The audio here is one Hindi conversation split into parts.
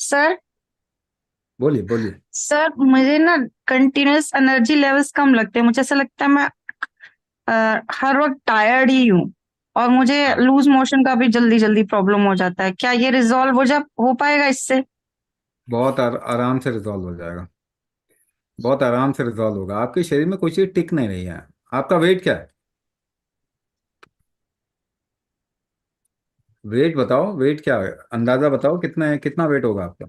सर। बोलिए बोलिए। सर मुझे ना कंटिन्यूअस एनर्जी लेवल्स कम लगते हैं। मुझे ऐसा लगता है मैं हर वक्त टायर्ड ही हूँ। और मुझे हाँ, लूज मोशन का भी जल्दी जल्दी प्रॉब्लम हो जाता है। क्या ये रिजॉल्व हो पाएगा इससे? बहुत आराम से रिजॉल्व हो जाएगा। बहुत आराम से रिजॉल्व होगा। आपके शरीर में कोई चीज टिक नहीं रही है। आपका वेट क्या है? वेट बताओ, वेट क्या है? अंदाजा बताओ कितना है, कितना वेट होगा आपका?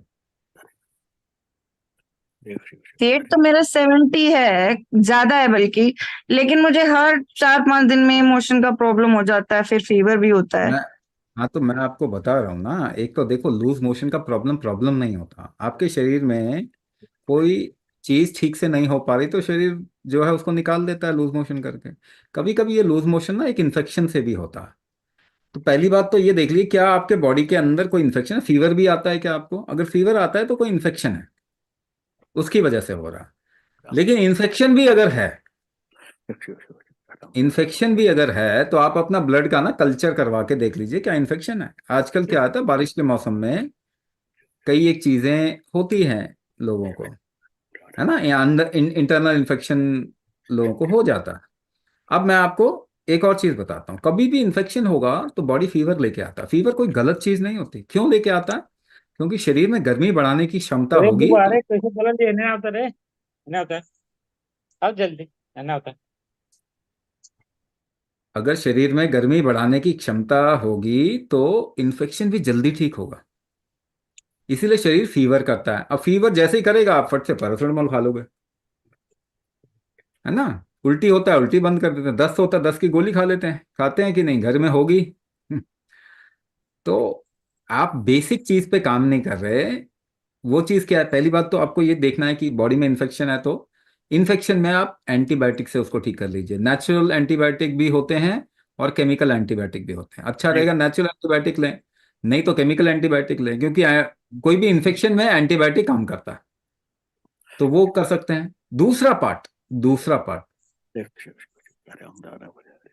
वेट तो मेरा 70 है, ज्यादा है बल्कि। लेकिन मुझे हर 4-5 दिन में मोशन का प्रॉब्लम हो जाता है, फिर फीवर भी होता है। मैं हाँ, तो मैं आपको बता रहा हूँ ना। एक तो देखो, लूज मोशन का प्रॉब्लम प्रॉब्लम नहीं होता। आपके शरीर में कोई चीज ठीक से नहीं हो पा रही तो शरीर जो है उसको निकाल देता है लूज मोशन करके। कभी कभी ये लूज मोशन ना एक इन्फेक्शन से भी होता है। तो पहली बात तो ये देख लीजिए, क्या आपके बॉडी के अंदर कोई इन्फेक्शन है? फीवर भी आता है क्या आपको? अगर फीवर आता है तो कोई इन्फेक्शन है, उसकी वजह से हो रहा है। लेकिन इन्फेक्शन भी अगर है, इन्फेक्शन भी अगर है तो आप अपना ब्लड का ना कल्चर करवा के देख लीजिए क्या इन्फेक्शन है। आजकल क्या आता है, बारिश के मौसम में कई एक चीजें होती हैं लोगों को, है ना, या अंदर इंटरनल इन्फेक्शन लोगों को हो जाता है। अब मैं आपको एक और चीज बताता हूँ। कभी भी इन्फेक्शन होगा तो बॉडी फीवर लेके आता है। फीवर कोई गलत चीज नहीं होती। क्यों लेके आता है? क्योंकि शरीर में गर्मी बढ़ाने की क्षमता अरे होगी बुआ, तो अरे कैसे बोलन जी, एने होता रे, एने होता है। अब जल्दी एने होता है। अगर शरीर में गर्मी बढ़ाने की क्षमता होगी तो इन्फेक्शन भी जल्दी ठीक होगा। इसीलिए शरीर फीवर करता है। अब फीवर जैसे ही करेगा आप फट से पैरासिटामोल खा लोगे, है ना। उल्टी होता है, उल्टी बंद कर देते हैं। दस्त होता है, दस्त की गोली खा लेते हैं। खाते हैं कि नहीं? घर में होगी। तो आप बेसिक चीज पे काम नहीं कर रहे। वो चीज क्या है? पहली बात तो आपको ये देखना है कि बॉडी में इन्फेक्शन है, तो इन्फेक्शन में आप एंटीबायोटिक से उसको ठीक कर लीजिए। नेचुरल एंटीबायोटिक भी होते हैं और केमिकल एंटीबायोटिक भी होते हैं। अच्छा रहेगा नेचुरल एंटीबायोटिक लें, नहीं तो केमिकल एंटीबायोटिक लें, क्योंकि कोई भी इन्फेक्शन में एंटीबायोटिक काम करता है। तो वो कर सकते हैं। दूसरा पार्ट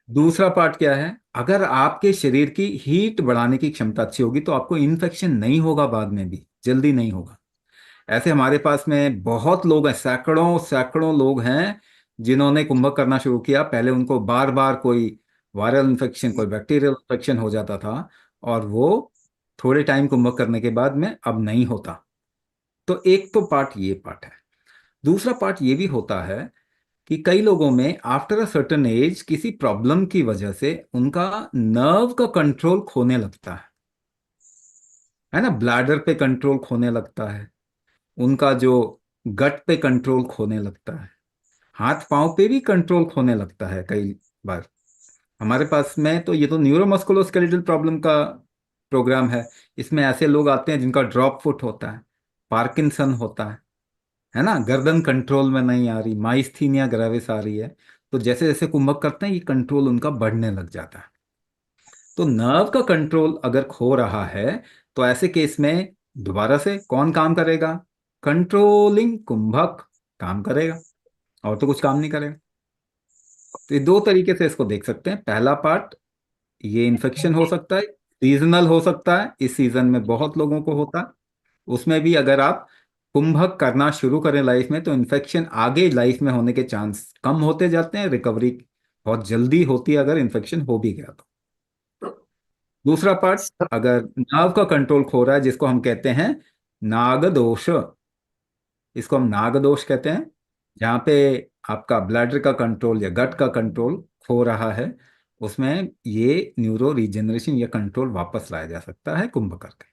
दूसरा पार्ट क्या है? अगर आपके शरीर की हीट बढ़ाने की क्षमता अच्छी होगी तो आपको इन्फेक्शन नहीं होगा, बाद में भी जल्दी नहीं होगा। ऐसे हमारे पास में बहुत लोग हैं, सैकड़ों सैकड़ों लोग हैं जिन्होंने कुंभक करना शुरू किया। पहले उनको बार बार कोई वायरल इन्फेक्शन, कोई बैक्टीरियल इन्फेक्शन हो जाता था, और वो थोड़े टाइम कुंभक करने के बाद में अब नहीं होता। तो एक तो पार्ट ये पार्ट है। दूसरा पार्ट ये भी होता है कि कई लोगों में आफ्टर अ सर्टेन एज किसी प्रॉब्लम की वजह से उनका नर्व का कंट्रोल खोने लगता है ना। ब्लैडर पे कंट्रोल खोने लगता है, उनका जो गट पे कंट्रोल खोने लगता है, हाथ पांव पे भी कंट्रोल खोने लगता है कई बार। हमारे पास में तो ये तो न्यूरोमस्कुलोस्केलेटल प्रॉब्लम का प्रोग्राम है। इसमें ऐसे लोग आते हैं जिनका ड्रॉप फुट होता है, पार्किंसन होता है ना, गर्दन कंट्रोल में नहीं आ रही, माइस्थीनिया ग्रेविस आ रही है। तो जैसे जैसे कुंभक करते हैं ये कंट्रोल उनका बढ़ने लग जाता है। तो नर्व का कंट्रोल अगर खो रहा है तो ऐसे केस में दोबारा से कौन काम करेगा? कंट्रोलिंग कुंभक काम करेगा, और तो कुछ काम नहीं करेगा। तो ये दो तरीके से इसको देख सकते हैं। पहला पार्ट, ये इन्फेक्शन हो सकता है, सीजनल हो सकता है, इस सीजन में बहुत लोगों को होता है। उसमें भी अगर आप कुंभक करना शुरू करें लाइफ में तो इन्फेक्शन आगे लाइफ में होने के चांस कम होते जाते हैं। रिकवरी बहुत जल्दी होती है अगर इन्फेक्शन हो भी गया तो। दूसरा पार्ट, अगर नाव का कंट्रोल खो रहा है, जिसको हम कहते हैं नाग दोष, इसको हम नाग दोष कहते हैं, जहाँ पे आपका ब्लैडर का कंट्रोल या गट का कंट्रोल खो रहा है, उसमें ये न्यूरो रीजनरेशन या कंट्रोल वापस लाया जा सकता है कुंभ करके।